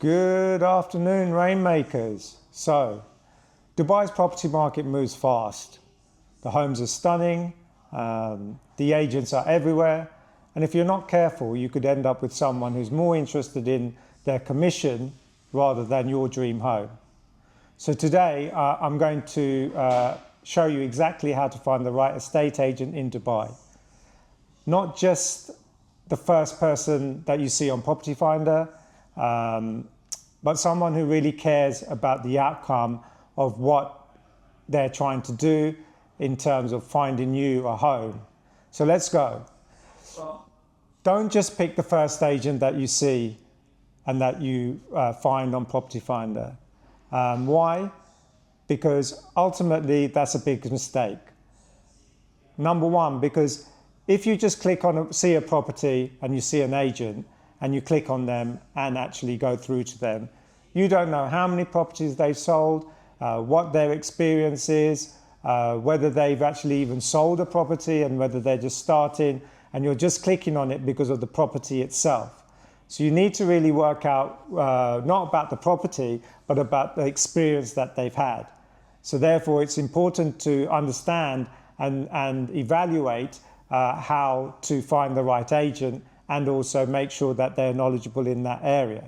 Good afternoon, rainmakers. So, Dubai's property market moves fast. The homes are stunning, the agents are everywhere, and if you're not careful, you could end up with someone who's more interested in their commission rather than your dream home. So today, I'm going to show you exactly how to find the right estate agent in Dubai. Not just the first person that you see on Property Finder, but someone who really cares about the outcome of what they're trying to do in terms of finding you a home. So let's go. Don't just pick the first agent that you see and that you find on Property Finder. Why? Because ultimately that's a big mistake. Number one, because if you just click on see a property and you see an agent and you click on them and actually go through to them, you don't know how many properties they've sold, what their experience is, whether they've actually even sold a property and whether they're just starting, and you're just clicking on it because of the property itself. So you need to really work out not about the property, but about the experience that they've had. So therefore it's important to understand and evaluate how to find the right agent and also make sure that they're knowledgeable in that area.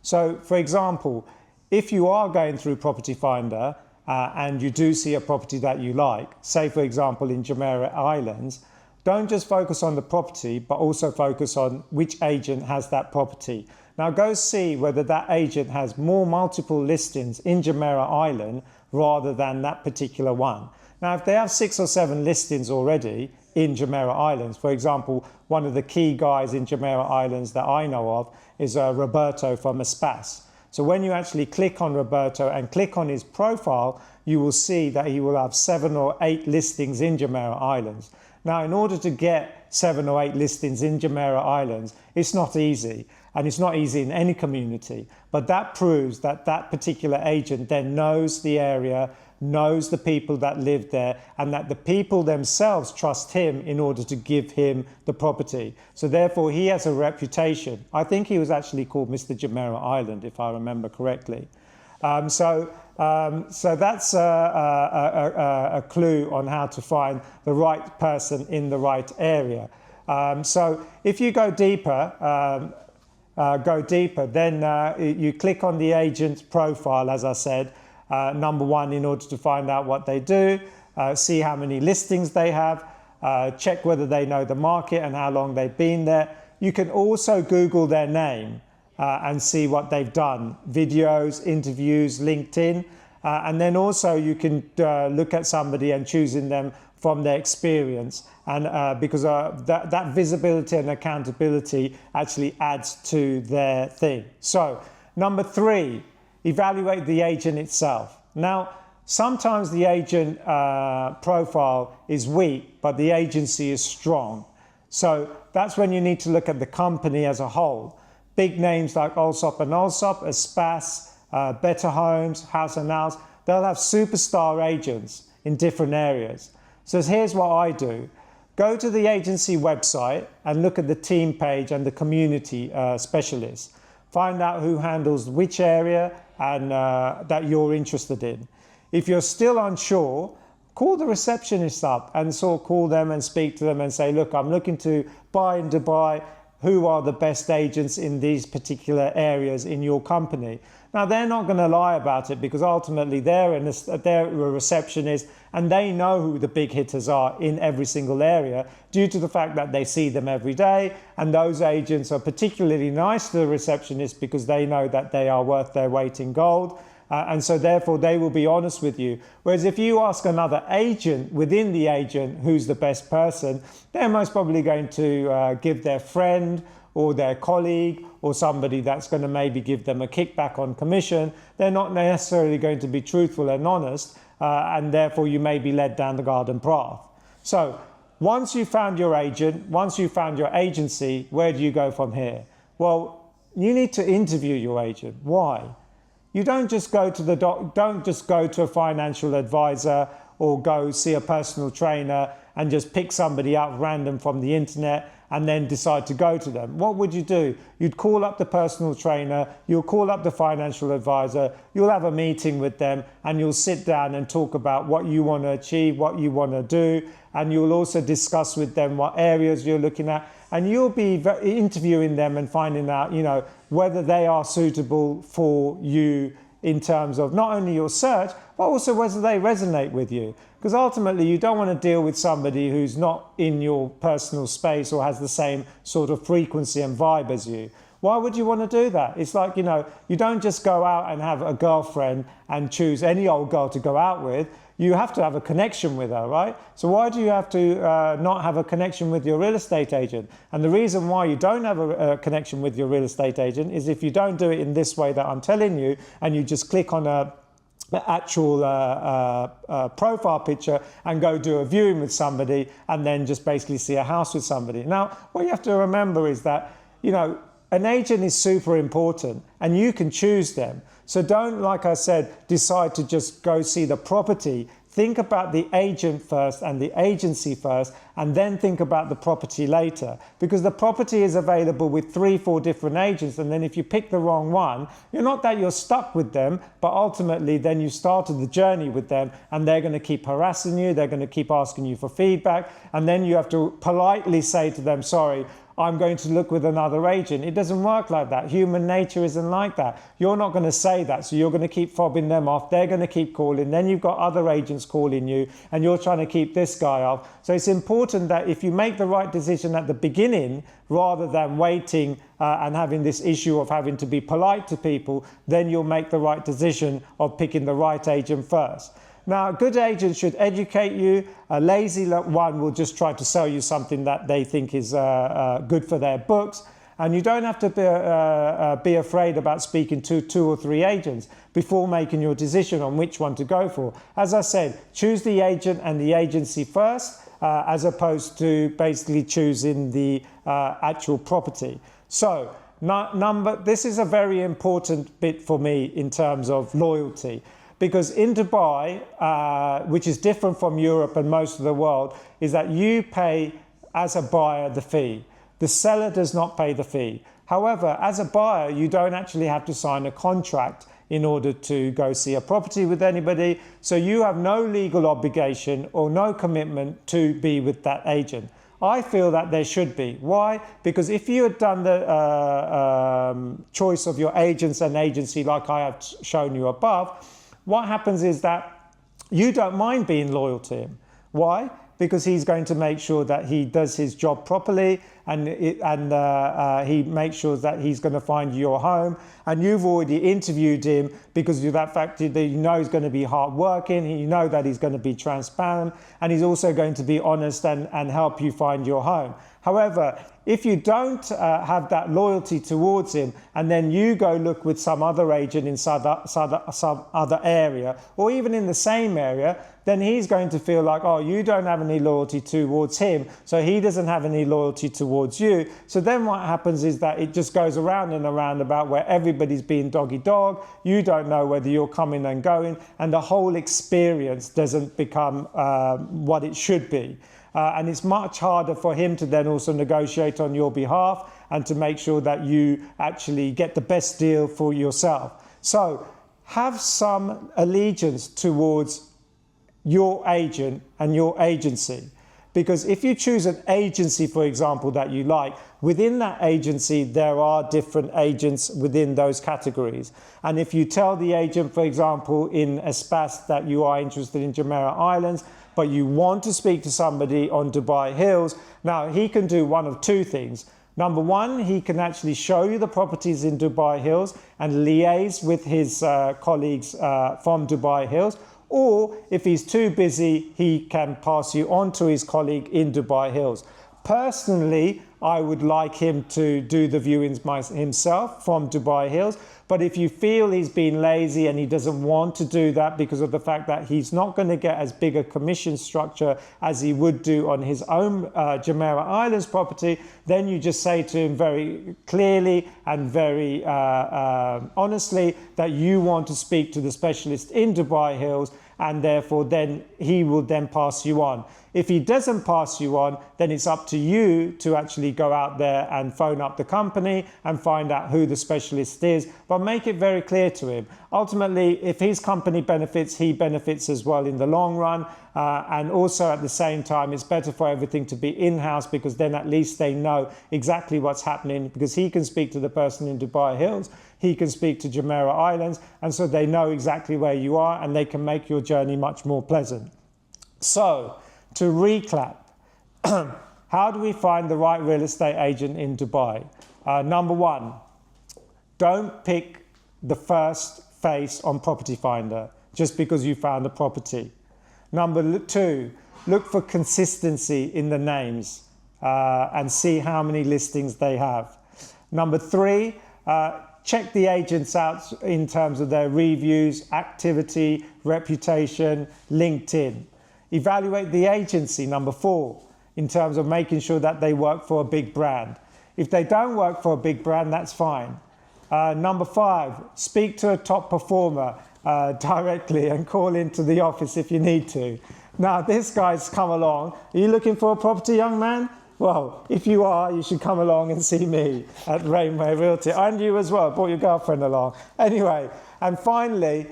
So for example, if you are going through Property Finder and you do see a property that you like, say for example in Jumeirah Islands, don't just focus on the property, but also focus on which agent has that property. Now go see whether that agent has multiple listings in Jumeirah Island rather than that particular one. Now if they have 6 or 7 listings already in Jumeirah Islands, for example, one of the key guys in Jumeirah Islands that I know of is Roberto from Espas. So when you actually click on Roberto and click on his profile, you will see that he will have 7 or 8 listings in Jumeirah Islands. Now, in order to get 7 or 8 listings in Jumeirah Islands, it's not easy, and it's not easy in any community. But that proves that that particular agent then knows the area, knows the people that live there, and that the people themselves trust him in order to give him the property. So therefore, he has a reputation. I think he was actually called Mr. Jumeirah Island, if I remember correctly. So that's a clue on how to find the right person in the right area. So if you go deeper, then you click on the agent's profile, as I said, number one, in order to find out what they do, see how many listings they have, check whether they know the market and how long they've been there. You can also Google their name and see what they've done, videos, interviews, LinkedIn, and then also you can look at somebody and choosing them from their experience, and because that visibility and accountability actually adds to their thing. So number 3, evaluate the agent itself. Now, sometimes the agent profile is weak, but the agency is strong. So that's when you need to look at the company as a whole. Big names like Allsop and Allsop, Espas, Better Homes, House and House, they'll have superstar agents in different areas. So here's what I do. Go to the agency website and look at the team page and the community specialists. Find out who handles which area and that you're interested in. If you're still unsure, call the receptionist up and call them and speak to them and say, look, I'm looking to buy in Dubai. Who are the best agents in these particular areas in your company? Now, they're not going to lie about it because ultimately they're a receptionist and they know who the big hitters are in every single area due to the fact that they see them every day, and those agents are particularly nice to the receptionist because they know that they are worth their weight in gold. And so therefore they will be honest with you. Whereas if you ask another agent within the agent who's the best person, they're most probably going to give their friend or their colleague or somebody that's going to maybe give them a kickback on commission. They're not necessarily going to be truthful and honest, and therefore you may be led down the garden path. So once you found your agent, once you found your agency, where do you go from here? Well, you need to interview your agent. Why? You don't just go to a financial advisor or go see a personal trainer and just pick somebody out random from the internet and then decide to go to them. What would you do? You'd call up the personal trainer, you'll call up the financial advisor, you'll have a meeting with them, and you'll sit down and talk about what you want to achieve, what you want to do, and you'll also discuss with them what areas you're looking at, and you'll be interviewing them and finding out, you know, whether they are suitable for you in terms of not only your search, but also whether they resonate with you. Because ultimately, you don't want to deal with somebody who's not in your personal space or has the same sort of frequency and vibe as you. Why would you want to do that? It's like, you know, you don't just go out and have a girlfriend and choose any old girl to go out with. You have to have a connection with her, right? So why do you have to not have a connection with your real estate agent? And the reason why you don't have a connection with your real estate agent is if you don't do it in this way that I'm telling you, and you just click on a actual profile picture and go do a viewing with somebody and then just basically see a house with somebody. Now, what you have to remember is that, you know, an agent is super important and you can choose them. So don't, like I said, decide to just go see the property. Think about the agent first and the agency first, and then think about the property later. Because the property is available with 3-4 different agents, and then if you pick the wrong one, you're not that you're stuck with them, but ultimately then you started the journey with them, and they're going to keep harassing you, they're going to keep asking you for feedback, and then you have to politely say to them, sorry, I'm going to look with another agent. It doesn't work like that. Human nature isn't like that. You're not going to say that, so you're going to keep fobbing them off. They're going to keep calling. Then you've got other agents calling you, and you're trying to keep this guy off. So it's important that if you make the right decision at the beginning, rather than waiting and having this issue of having to be polite to people, then you'll make the right decision of picking the right agent first. Now, a good agent should educate you. A lazy one will just try to sell you something that they think is good for their books. And you don't have to be afraid about speaking to 2 or 3 agents before making your decision on which one to go for. As I said, choose the agent and the agency first, as opposed to basically choosing the actual property. So, this is a very important bit for me in terms of loyalty. Because in Dubai, which is different from Europe and most of the world, is that you pay, as a buyer, the fee. The seller does not pay the fee. However, as a buyer, you don't actually have to sign a contract in order to go see a property with anybody. So you have no legal obligation or no commitment to be with that agent. I feel that there should be. Why? Because if you had done the choice of your agents and agency like I have shown you above, what happens is that you don't mind being loyal to him. Why? Because he's going to make sure that he does his job properly, and he makes sure that he's going to find your home. And you've already interviewed him because of that fact that you know he's going to be hardworking, you know that he's going to be transparent, and he's also going to be honest and help you find your home. However, if you don't have that loyalty towards him, and then you go look with some other agent in some other area, or even in the same area, then he's going to feel like, oh, you don't have any loyalty towards him, so he doesn't have any loyalty towards you. So then what happens is that it just goes around and around about where everybody's being doggy dog. You don't know whether you're coming and going, and the whole experience doesn't become what it should be. And it's much harder for him to then also negotiate on your behalf and to make sure that you actually get the best deal for yourself. So have some allegiance towards your agent and your agency. Because if you choose an agency, for example, that you like, within that agency, there are different agents within those categories. And if you tell the agent, for example, in Espas that you are interested in Jumeirah Islands, but you want to speak to somebody on Dubai Hills, now he can do one of 2 things. Number one, he can actually show you the properties in Dubai Hills and liaise with his colleagues from Dubai Hills. Or if he's too busy, he can pass you on to his colleague in Dubai Hills. Personally, I would like him to do the viewings himself from Dubai Hills. But if you feel he's been lazy and he doesn't want to do that because of the fact that he's not going to get as big a commission structure as he would do on his own Jumeirah Islands property, then you just say to him very clearly and very honestly that you want to speak to the specialist in Dubai Hills, and therefore then he will then pass you on. If he doesn't pass you on, then it's up to you to actually go out there and phone up the company and find out who the specialist is, but make it very clear to him. Ultimately, if his company benefits, he benefits as well in the long run. And also at the same time, it's better for everything to be in-house, because then at least they know exactly what's happening, because he can speak to the person in Dubai Hills, he can speak to Jumeirah Islands, and so they know exactly where you are and they can make your journey much more pleasant. So, to recap, how do we find the right real estate agent in Dubai? Number one, don't pick the first face on Property Finder just because you found a property. Number two, look for consistency in the names and see how many listings they have. Number three, check the agents out in terms of their reviews, activity, reputation, LinkedIn. Evaluate the agency, number four, in terms of making sure that they work for a big brand. If they don't work for a big brand, that's fine. Number five, speak to a top performer directly and call into the office if you need to. Now, this guy's come along. Are you looking for a property, young man? Well, if you are, you should come along and see me at Reignway Realty. And you as well, brought your girlfriend along. Anyway, and finally,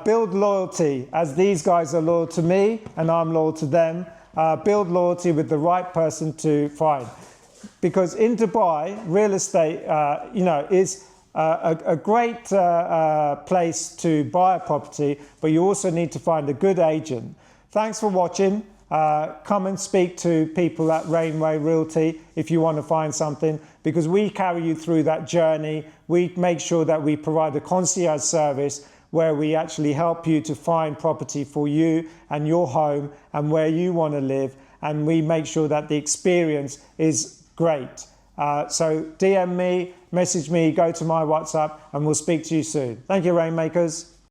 build loyalty, as these guys are loyal to me and I'm loyal to them. Build loyalty with the right person to find. Because in Dubai, real estate, is a great place to buy a property, but you also need to find a good agent. Thanks for watching. Come and speak to people at Reignway Realty if you want to find something, because we carry you through that journey. We make sure that we provide a concierge service where we actually help you to find property for you and your home and where you want to live, and we make sure that the experience is great. So DM me, message me, go to my WhatsApp, and we'll speak to you soon. Thank you, Rainmakers.